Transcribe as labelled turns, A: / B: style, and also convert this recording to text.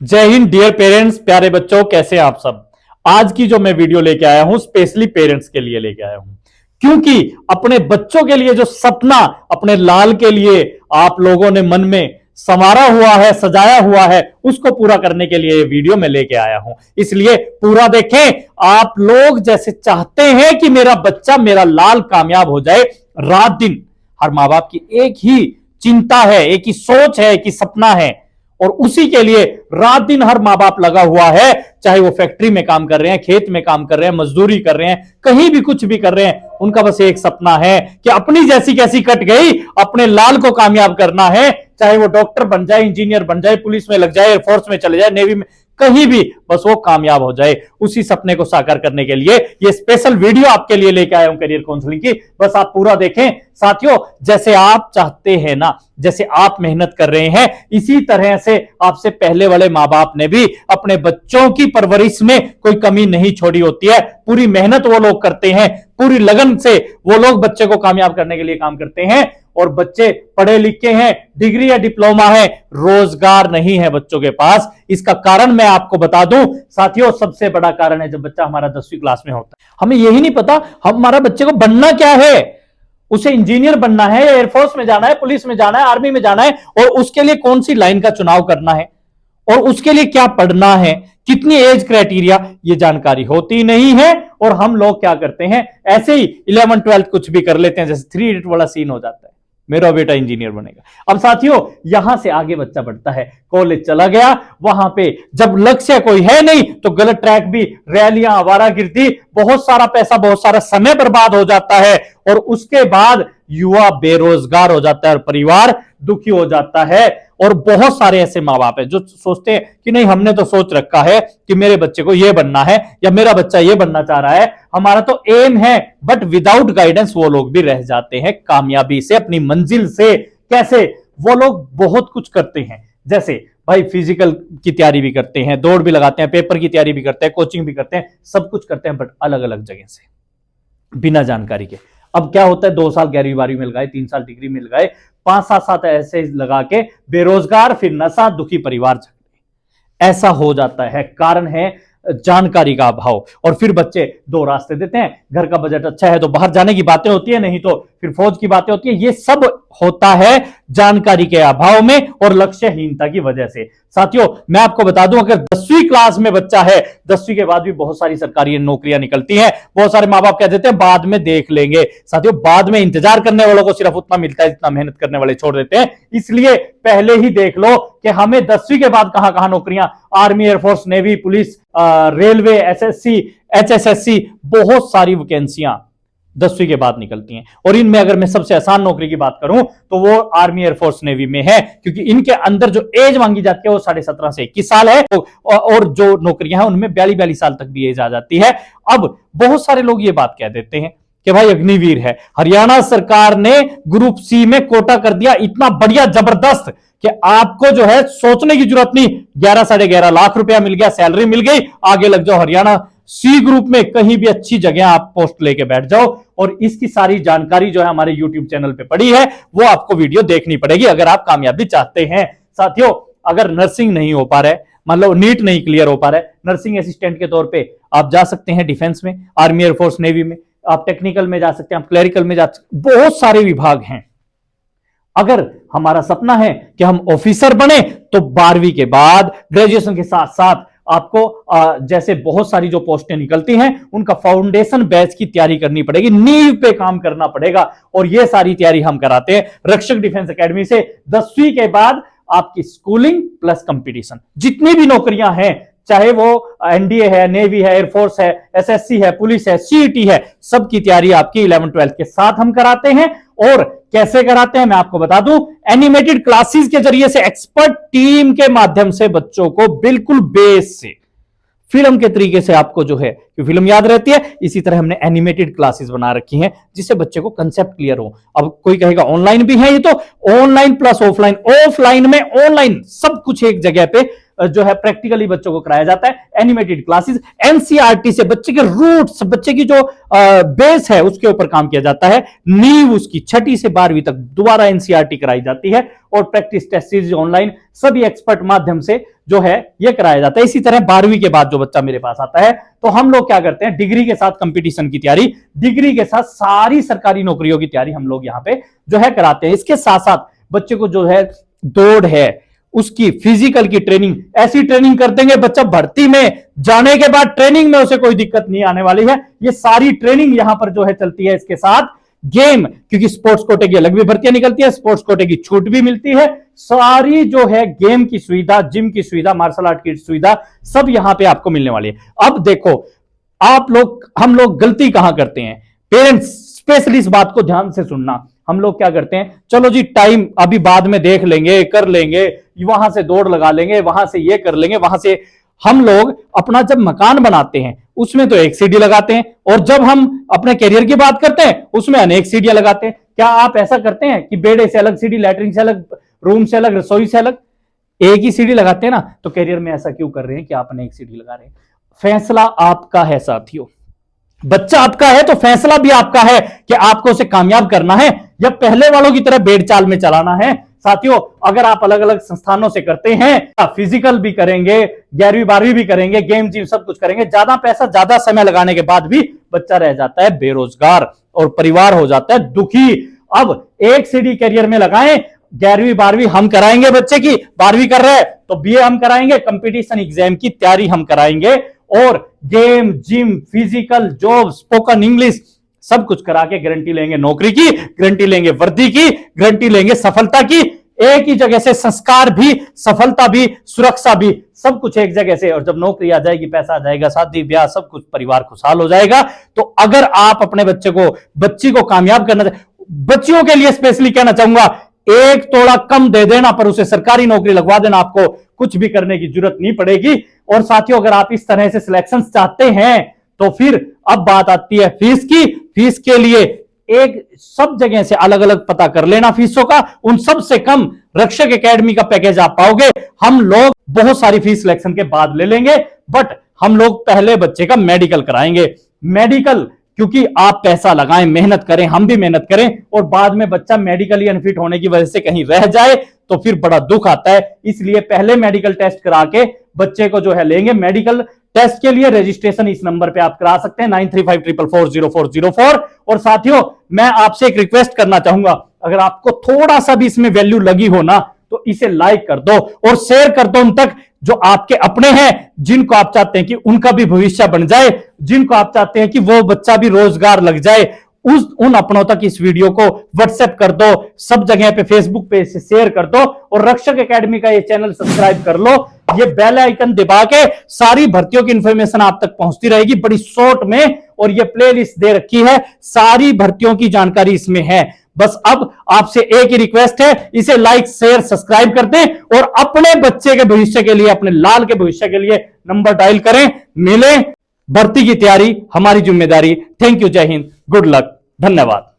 A: जय Hind dear parents, प्यारे बच्चों, कैसे आप सब। आज की जो मैं वीडियो लेके आया हूं स्पेशली पेरेंट्स के लिए लेके आया हूं, क्योंकि अपने बच्चों के लिए जो सपना अपने लाल के लिए आप लोगों ने मन में संवारा हुआ है, सजाया हुआ है, उसको पूरा करने के लिए ये वीडियो मैं लेके आया हूं। इसलिए पूरा देखें। आप लोग जैसे चाहते हैं कि मेरा बच्चा, मेरा लाल कामयाब हो जाए, रात दिन हर मां बाप की एक ही चिंता है, एक ही सोच है, एक ही सपना है, और उसी के लिए रात दिन हर मां बाप लगा हुआ है। चाहे वो फैक्ट्री में काम कर रहे हैं, खेत में काम कर रहे हैं, मजदूरी कर रहे हैं, कहीं भी कुछ भी कर रहे हैं, उनका बस एक सपना है कि अपनी जैसी कैसी कट गई, अपने लाल को कामयाब करना है। चाहे वो डॉक्टर बन जाए, इंजीनियर बन जाए, पुलिस में लग जाए, एयरफोर्स में चले जाए, नेवी में, कहीं भी बस वो कामयाब हो जाए। उसी सपने को साकार करने के लिए ये स्पेशल वीडियो आपके लिए लेके आया हूं करियर काउंसलिंग की। बस आप पूरा देखें। साथियों, जैसे आप चाहते हैं ना, जैसे आप मेहनत कर रहे हैं, इसी तरह से आपसे पहले वाले मां बाप ने भी अपने बच्चों की परवरिश में कोई कमी नहीं छोड़ी होती है। पूरी मेहनत वो लोग करते हैं, पूरी लगन से वो लोग बच्चे को कामयाब करने के लिए काम करते हैं। और बच्चे पढ़े लिखे हैं, डिग्री या डिप्लोमा है, रोजगार नहीं है बच्चों के पास। इसका कारण मैं आपको बता दूं साथियों, सबसे बड़ा कारण है जब बच्चा हमारा 10वीं क्लास में होता है, हमें यही नहीं पता हमारा बच्चे को बनना क्या है। उसे इंजीनियर बनना है, एयरफोर्स में जाना है, पुलिस में जाना है, आर्मी में जाना है, और उसके लिए कौन सी लाइन का चुनाव करना है, और उसके लिए क्या पढ़ना है, कितनी एज क्राइटेरिया, ये जानकारी होती नहीं है। और हम लोग क्या करते हैं, ऐसे ही 11th 12th कुछ भी कर लेते हैं, जैसे 3 इडियट वाला सीन हो जाता है, मेरा बेटा इंजीनियर बनेगा। अब साथियों, यहां से आगे बच्चा बढ़ता है, कॉलेज चला गया, वहां पे जब लक्ष्य कोई है नहीं तो गलत ट्रैक भी, रैलियां, आवारागर्दी, बहुत सारा पैसा, बहुत सारा समय बर्बाद हो जाता है, और उसके बाद युवा बेरोजगार हो जाता है और परिवार दुखी हो जाता है। और बहुत सारे ऐसे मां बाप हैं जो सोचते हैं कि नहीं, हमने तो सोच रखा है कि मेरे बच्चे को यह बनना है, या मेरा बच्चा यह बनना चाह रहा है, हमारा तो एम है, बट विदाउट गाइडेंस वो लोग भी रह जाते हैं कामयाबी से, अपनी मंजिल से। कैसे? वो लोग बहुत कुछ करते हैं, जैसे भाई फिजिकल की तैयारी भी करते हैं, दौड़ भी लगाते हैं, पेपर की तैयारी भी करते हैं, कोचिंग भी करते हैं, सब कुछ करते हैं, बट अलग अलग जगह से, बिना जानकारी के। अब क्या होता है, 2 साल 11वीं 12वीं मिल गए, 3 साल डिग्री मिल गए, 5-7 साल ऐसे लगा के बेरोजगार, फिर नशा, दुखी परिवार, झगड़े, ऐसा हो जाता है। कारण है जानकारी का अभाव। और फिर बच्चे 2 रास्ते देते हैं, घर का बजट अच्छा है तो बाहर जाने की बातें होती है, नहीं तो फिर फौज की बातें होती है। ये सब होता है जानकारी के अभाव में और लक्ष्यहीनता की वजह से। साथियों, मैं आपको बता दूं, अगर 10वीं क्लास में बच्चा है, 10वीं के बाद भी बहुत सारी सरकारी नौकरियां निकलती हैं। बहुत सारे मां बाप कह देते हैं बाद में देख लेंगे। साथियों, बाद में इंतजार करने वालों को सिर्फ उतना मिलता है जितना मेहनत करने वाले छोड़ देते हैं। इसलिए पहले ही देख लो कि हमें 10वीं के बाद कहां कहां नौकरियां, army, air force, navy, police, railway, SSC, HSSC, बहुत सारी वैकेंसियां 10वीं के बाद निकलती हैं। और इनमें अगर मैं सबसे आसान नौकरी की बात करूं तो वो आर्मी, एयरफोर्स, नेवी में है, क्योंकि इनके अंदर जो एज मांगी जाती है वो 17.5 से 21 साल है, और जो नौकरियां हैं उनमें 42 साल तक भी एज आ जाती है। अब बहुत सारे लोग ये बात कह देते हैं कि भाई अग्निवीर है, हरियाणा सरकार ने ग्रुप सी में कोटा कर दिया, इतना बढ़िया, जबरदस्त, कि आपको जो है सोचने की जरूरत नहीं, 11 साढ़े 11 लाख रुपया मिल गया, सैलरी मिल गई, आगे लग जाओ हरियाणा सी ग्रुप में, कहीं भी अच्छी जगह आप पोस्ट लेके बैठ जाओ। और इसकी सारी जानकारी जो है हमारे यूट्यूब चैनल पे पड़ी है, वो आपको वीडियो देखनी पड़ेगी अगर आप कामयाबी चाहते हैं। साथियों, अगर नर्सिंग नहीं हो पा रहा है, मतलब नीट नहीं क्लियर हो पा रहा है, नर्सिंग असिस्टेंट के तौर पर आप जा सकते हैं डिफेंस में, आर्मी, एयरफोर्स, नेवी में, आप टेक्निकल में जा सकते हैं, आप क्लरिकल में जा सकते हैं, बहुत सारे विभाग हैं। अगर हमारा सपना है कि हम ऑफिसर बने तो 12वीं के बाद ग्रेजुएशन के साथ साथ आपको जैसे बहुत सारी जो पोस्टें निकलती हैं उनका फाउंडेशन बैच की तैयारी करनी पड़ेगी, नींव पे काम करना पड़ेगा। और ये सारी तैयारी हम कराते हैं रक्षक डिफेंस एकेडमी से। 10वीं के बाद आपकी स्कूलिंग प्लस कंपटीशन, जितनी भी नौकरियां हैं, चाहे वो एनडीए है, नेवी है, एयरफोर्स है, एसएससी है, पुलिस है, सीईटी है, सबकी तैयारी आपकी 11th 12th के साथ हम कराते हैं। और कैसे कराते हैं मैं आपको बता दूं, एनिमेटेड क्लासेस के जरिए से, एक्सपर्ट टीम के माध्यम से बच्चों को बिल्कुल बेस से फिल्म के तरीके से आपको जो है फिल्म याद रहती है, इसी तरह हमने एनिमेटेड क्लासेस बना रखी हैं जिससे बच्चे को कंसेप्ट क्लियर हो। अब कोई कहेगा ऑनलाइन भी है, ये तो ऑनलाइन प्लस ऑफलाइन, ऑफलाइन में ऑनलाइन, सब कुछ एक जगह पे जो है प्रैक्टिकली बच्चों को कराया जाता है। एनिमेटेड क्लासेस, एनसीईआरटी से बच्चे के रूट्स, बच्चे की जो बेस है उसके ऊपर काम किया जाता है। नींव उसकी 6ठी से 12वीं तक दोबारा एनसीईआरटी कराई जाती है और प्रैक्टिस टेस्ट सीरीज ऑनलाइन सभी एक्सपर्ट माध्यम से जो है ये कराया जाता है। इसी तरह 12वीं के बाद जो बच्चा मेरे पास आता है तो हम लोग क्या करते हैं, डिग्री के साथ कंपटीशन की तैयारी, डिग्री के साथ सारी सरकारी नौकरियों की तैयारी हम लोग यहां पे जो है कराते हैं। इसके साथ साथ बच्चे को जो है दौड़ है, उसकी फिजिकल की ट्रेनिंग, ऐसी ट्रेनिंग कर देंगे बच्चा भर्ती में जाने के बाद ट्रेनिंग में उसे कोई दिक्कत नहीं आने वाली है। ये सारी ट्रेनिंग यहां पर जो है चलती है। इसके साथ गेम, क्योंकि स्पोर्ट्स कोटे की अलग भी भर्तियां निकलती है, स्पोर्ट्स कोटे की छूट भी मिलती है। सारी जो है गेम की सुविधा, जिम की सुविधा, मार्शल आर्ट की सुविधा सब यहां पे आपको मिलने वाली है। अब देखो आप लोग, हम लोग गलती कहां करते हैं, पेरेंट्स स्पेशली इस बात को ध्यान से सुनना। हम लोग क्या करते हैं, चलो जी टाइम अभी बाद में देख लेंगे, कर लेंगे, वहां से दौड़ लगा लेंगे, वहां से ये कर लेंगे, वहां से हम लोग अपना जब मकान बनाते हैं उसमें तो एक सीढ़ी लगाते हैं और जब हम अपने करियर की बात करते हैं उसमें अनेक सीढ़ियां लगाते हैं। क्या आप ऐसा करते हैं कि बेडे से अलग सीढ़ी, लैट्रिन से अलग, रूम से अलग, रसोई से अलग, एक ही सीढ़ी लगाते हैं ना? तो करियर में ऐसा क्यों कर रहे हैं कि आप अनेक सीढ़ी लगा रहे हैं? फैसला आपका है साथियों, बच्चा आपका है तो फैसला भी आपका है कि आपको उसे कामयाब करना है या पहले वालों की तरह बेड़ चाल में चलाना है। साथियों अगर आप अलग अलग संस्थानों से करते हैं, फिजिकल भी करेंगे, 11वीं 12वीं भी करेंगे, गेम जिम सब कुछ करेंगे, ज्यादा पैसा ज्यादा समय लगाने के बाद भी बच्चा रह जाता है बेरोजगार और परिवार हो जाता है दुखी। अब एक सीढ़ी करियर में लगाएं, 11वीं 12वीं हम कराएंगे, बच्चे की 12वीं कर रहे हैं तो बीए हम कराएंगे, कंपटीशन एग्जाम की तैयारी हम कराएंगे और game gym physical job spoken English सब कुछ करा के गारंटी लेंगे नौकरी की, गारंटी लेंगे वर्दी की, गारंटी लेंगे सफलता की। एक ही जगह से संस्कार भी, सफलता भी, सुरक्षा भी, सब कुछ एक जगह से। और जब नौकरी आ जाएगी, पैसा आ जाएगा, शादी ब्याह सब कुछ, परिवार खुशहाल हो जाएगा। तो अगर आप अपने बच्चे को, बच्ची को कामयाब करना, बच्चियों के लिए स्पेशली कहना चाहूंगा, एक तोड़ा कम दे देना पर उसे सरकारी नौकरी लगवा देना, आपको कुछ भी करने की जरूरत नहीं पड़ेगी। और साथियों अगर आप इस तरह से सिलेक्शन चाहते हैं तो फिर अब बात आती है फीस की। फीस के लिए एक सब जगह से अलग अलग पता कर लेना फीसों का, उन सब से कम रक्षक एकेडमी का पैकेज आप पाओगे। हम लोग बहुत सारी फीस सिलेक्शन के बाद ले लेंगे, बट हम लोग पहले बच्चे का मेडिकल कराएंगे। मेडिकल क्योंकि आप पैसा लगाएं, मेहनत करें, हम भी मेहनत करें और बाद में बच्चा मेडिकली अनफिट होने की वजह से कहीं रह जाए तो फिर बड़ा दुख आता है। इसलिए पहले मेडिकल टेस्ट करा के बच्चे को जो है लेंगे। मेडिकल टेस्ट के लिए रजिस्ट्रेशन इस नंबर पे आप करा सकते हैं 9354440404। और साथियों मैं आपसे एक रिक्वेस्ट करना चाहूंगा, अगर आपको थोड़ा सा भी इसमें वैल्यू लगी हो ना तो इसे लाइक कर दो और शेयर कर दो उन तक जो आपके अपने हैं, जिनको आप चाहते हैं कि उनका भी भविष्य बन जाए, जिनको आप चाहते हैं कि वो बच्चा भी रोजगार लग जाए। उन अपनों तक इस वीडियो को व्हाट्सएप कर दो, सब जगह पे फेसबुक पे इसे शेयर कर दो और रक्षक एकेडमी का ये चैनल सब्सक्राइब कर लो। ये बेल आइकन दबा के सारी भर्तियों की इंफॉर्मेशन आप तक पहुंचती रहेगी बड़ी शॉर्ट में। और ये प्लेलिस्ट दे रखी है, सारी भर्तियों की जानकारी इसमें है। बस अब आपसे एक ही रिक्वेस्ट है, इसे लाइक शेयर सब्सक्राइब कर दें और अपने बच्चे के भविष्य के लिए, अपने लाल के भविष्य के लिए नंबर डायल करें। मिले भर्ती की तैयारी हमारी जिम्मेदारी। थैंक यू, जय हिंद, गुड लक, धन्यवाद।